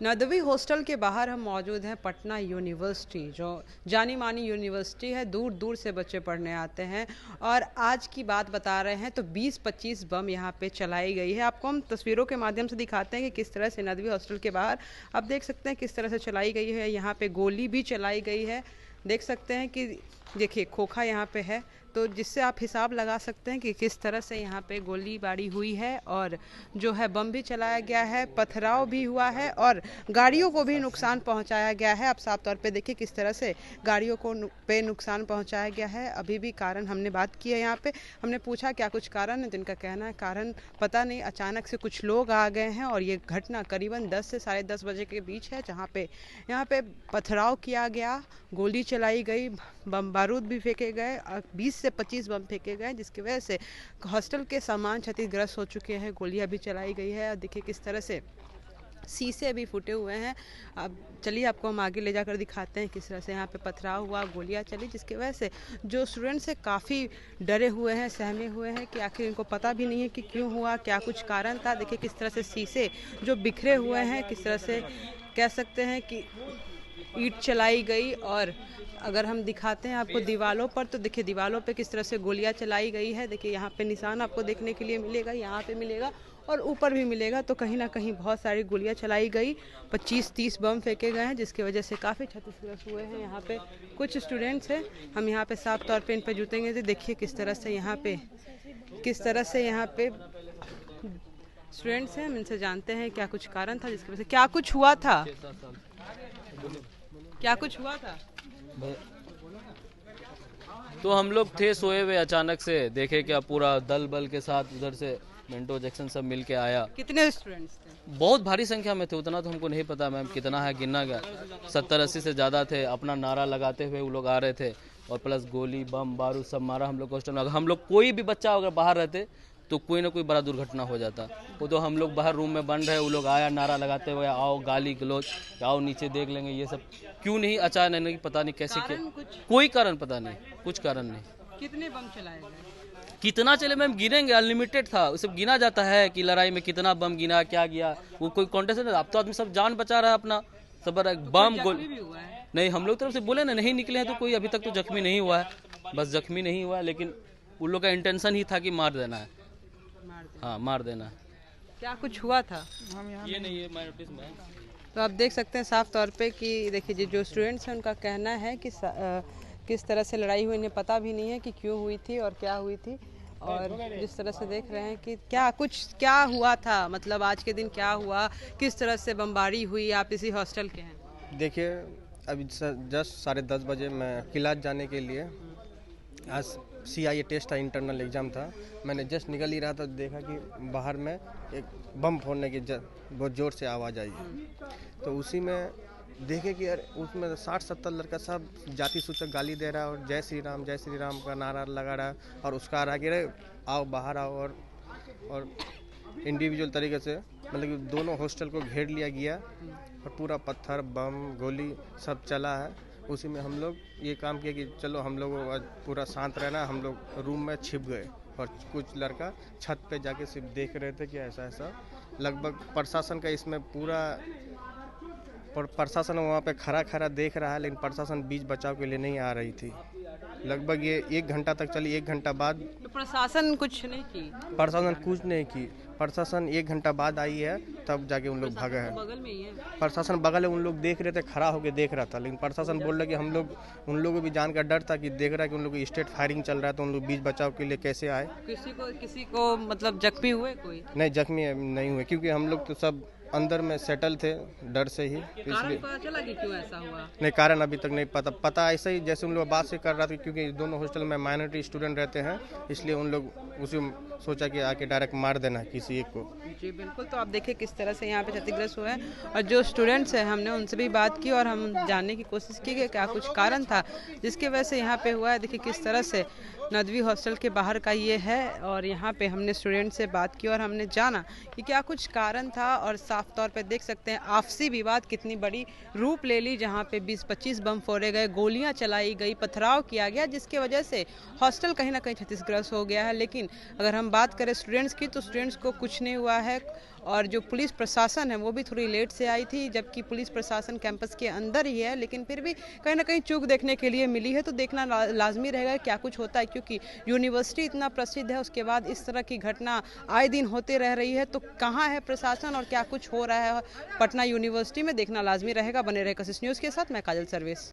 Nadvi hostel के बाहर हम मौजूद हैं। पटना यूनिवर्सिटी जो जानी मानी यूनिवर्सिटी है, दूर दूर से बच्चे पढ़ने आते हैं और आज की बात बता रहे हैं तो 20-25 बम यहाँ पे चलाई गई है। आपको हम तस्वीरों के माध्यम से दिखाते हैं कि किस तरह से नदवी हॉस्टल के बाहर आप देख सकते हैं किस तरह से चलाई गई है। यहाँ पे गोली भी चलाई गई है, देख सकते हैं कि देखिए खोखा यहाँ पे है, तो जिससे आप हिसाब लगा सकते हैं कि किस तरह से यहाँ पे गोलीबारी हुई है और जो है बम भी चलाया गया है, पथराव भी हुआ है और गाड़ियों को भी नुकसान पहुंचाया गया है। आप साफ तौर पे देखिए किस तरह से गाड़ियों को पे नुकसान पहुंचाया गया है। अभी भी कारण हमने बात की है, यहाँ पे हमने पूछा क्या कुछ कारण है, जिनका कहना है कारण पता नहीं, अचानक से कुछ लोग आ गए हैं और ये घटना करीबन 10 से 10:30 बजे के बीच है, जहाँ पे यहाँ पे पथराव किया गया, गोली चलाई गई, बम बारूद भी फेंके गए, 20 से 25 बम फेंके गए, जिसकी वजह से हॉस्टल के सामान क्षतिग्रस्त हो चुके हैं। गोलियां भी चलाई गई है। देखिए किस तरह से शीशे भी फूटे हुए हैं। अब चलिए आपको हम आगे ले जाकर दिखाते हैं किस तरह से यहाँ पे पथराव हुआ, गोलियां चली, जिसकी वजह से जो स्टूडेंट्स हैं काफ़ी डरे हुए हैं, सहमे हुए हैं कि आखिर इनको पता भी नहीं है कि क्यों हुआ, क्या कुछ कारण था। देखिए किस तरह से शीशे जो बिखरे हुए हैं, किस तरह से कह सकते हैं कि ईंट चलाई गई। और अगर हम दिखाते हैं आपको दीवालों पर, तो देखिए दीवालों पे किस तरह से गोलियां चलाई गई है। देखिए यहाँ पे निशान आपको देखने के लिए मिलेगा, यहाँ पे मिलेगा और ऊपर भी मिलेगा, तो कहीं ना कहीं बहुत सारी गोलियां चलाई गई, 25-30 बम फेंके गए हैं, जिसकी वजह से काफ़ी क्षतिग्रस्त हुए हैं। यहाँ पे कुछ स्टूडेंट्स हैं, हम यहाँ पे साफ तौर पे इन पे जुटेंगे। तो देखिए किस तरह से यहाँ पे स्टूडेंट्स हैं, हम इनसे जानते हैं क्या कुछ कारण था, जिसकी वजह से क्या कुछ हुआ था, क्या कुछ हुआ था। तो हम लोग थे सोए हुए, अचानक से देखे क्या पूरा दल बल के साथ उधर से मिंटो जैक्सन सब मिल के आया। कितने स्टूडेंट्स थे? बहुत भारी संख्या में थे, उतना तो हमको नहीं पता मैम कितना है, गिनना गया 70-80 से ज़्यादा थे। अपना नारा लगाते हुए वो लोग आ रहे थे और प्लस गोली बम बारूद सब मारा हम लोग हॉस्टल में। अगर हम लोग कोई भी बच्चा अगर बाहर रहते तो कोई ना कोई बड़ा दुर्घटना हो जाता। वो तो हम लोग बाहर रूम में बंद रहे, वो लोग आया नारा लगाते हुए, आओ गाली गलौज, आओ नीचे देख लेंगे, ये सब क्यों नहीं अचानक नहीं, पता नहीं कैसे क्या, कोई कारण पता नहीं, कुछ कारण नहीं। कितने बम चलाए गए? कितना चले मैम गिनेंगे, अनलिमिटेड था, उसे गिना जाता है कि लड़ाई में कितना बम गिना, क्या गया, वो कोई कॉन्टेस्ट नहीं। अब तो आदमी सब जान बचा रहा है अपना, सब बम गोल नहीं, हम लोग तरफ से बोले ना नहीं निकले हैं, तो कोई अभी तक तो जख्मी नहीं हुआ है, बस जख्मी नहीं हुआ है, लेकिन उन लोग का इंटेंशन ही था कि मार देना है, हाँ मार देना है। क्या कुछ हुआ था? ये नहीं है मैं नोटिस में। तो आप देख सकते हैं साफ तौर पे कि देखिए जो स्टूडेंट्स हैं उनका कहना है कि किस तरह से लड़ाई हुई, इन्हें पता भी नहीं है कि क्यों हुई थी और क्या हुई थी। और जिस तरह से देख रहे हैं कि क्या हुआ था, मतलब आज के दिन क्या हुआ, किस तरह से बमबारी हुई। आप इसी हॉस्टल के हैं? देखिए अभी जस्ट 10:30 बजे मैं क्लास जाने के लिए, आज CIA टेस्ट था, इंटरनल एग्ज़ाम था, मैंने जस्ट निकल ही रहा था, देखा कि बाहर में एक बम फोड़ने की बहुत ज़ोर से आवाज़ आई। तो उसी में देखे कि उसमें 60-70 लड़का सब जाति सूचक गाली दे रहा है और जय श्री राम का नारा लगा रहा है, और उसका आ रहा कि आओ बाहर आओ, और इंडिविजुअल तरीके से मतलब कि दोनों हॉस्टल को घेर लिया गया और पूरा पत्थर बम गोली सब चला है। उसी में हम लोग ये काम किया कि चलो हम लोग आज पूरा शांत रहना, हम लोग रूम में छिप गए और कुछ लड़का छत पे जाके सिर्फ देख रहे थे कि ऐसा लगभग प्रशासन का इसमें पूरा प्रशासन वहाँ पे खड़ा देख रहा है, लेकिन प्रशासन बीच बचाव के लिए नहीं आ रही थी। लगभग ये 1 घंटा तक चली। 1 घंटा बाद तो प्रशासन कुछ नहीं की? प्रशासन कुछ नहीं की, प्रशासन 1 घंटा बाद आई है, तब जाके उन लोग भागे हैं। बगल में ही है प्रशासन, बगल में उन लोग देख रहे थे, खड़ा होकर देख रहा था, लेकिन प्रशासन बोल रहा कि हम लोग, उन लोगों को भी जान का डर था कि देख रहा है कि उन लोग स्टेट फायरिंग चल रहा है, तो उन लोग बीच बचाव के लिए कैसे आए। किसी को मतलब जख्मी हुए? कोई नहीं जख्मी नहीं हुए, क्योंकि हम लोग तो सब अंदर में सेटल थे डर से ही, इसलिए पता चला कि क्यों ऐसा हुआ? नहीं, कारण अभी तक नहीं पता ऐसे ही जैसे उन लोग बात से कर रहा था, क्योंकि दोनों हॉस्टल में माइनॉरिटी स्टूडेंट रहते हैं, इसलिए उन लोग उसी सोचा कि आके डायरेक्ट मार देना है किसी एक को। जी बिल्कुल। तो आप देखिए किस तरह से यहाँ पे क्षतिग्रस्त हुए हैं और जो स्टूडेंट्स हैं हमने उनसे भी बात की और हम जानने की कोशिश की कि क्या कुछ कारण था जिसकी वजह से यहाँ पे हुआ है। देखिए किस तरह से नदवी हॉस्टल के बाहर का ये है और यहाँ पे हमने स्टूडेंट से बात की और हमने जाना कि क्या कुछ कारण था। और साफ तौर पे देख सकते हैं आपसी विवाद कितनी बड़ी रूप ले ली, जहाँ पे 20-25 बम फोड़े गए, गोलियाँ चलाई गई, पथराव किया गया, जिसकी वजह से हॉस्टल कहीं ना कहीं क्षतिग्रस्त हो गया है। लेकिन अगर हम बात करें स्टूडेंट्स की, तो स्टूडेंट्स को कुछ नहीं हुआ है और जो पुलिस प्रशासन है वो भी थोड़ी लेट से आई थी, जबकि पुलिस प्रशासन कैंपस के अंदर ही है, लेकिन फिर भी कहीं ना कहीं चूक देखने के लिए मिली है। तो देखना लाजमी रहेगा क्या कुछ होता है, क्योंकि यूनिवर्सिटी इतना प्रसिद्ध है, उसके बाद इस तरह की घटना आए दिन होते रह रही है। तो कहाँ है प्रशासन और क्या कुछ हो रहा है पटना यूनिवर्सिटी में, देखना लाजमी रहेगा। बने रहे कशिश न्यूज़ के साथ, मैं काजल सर्विस।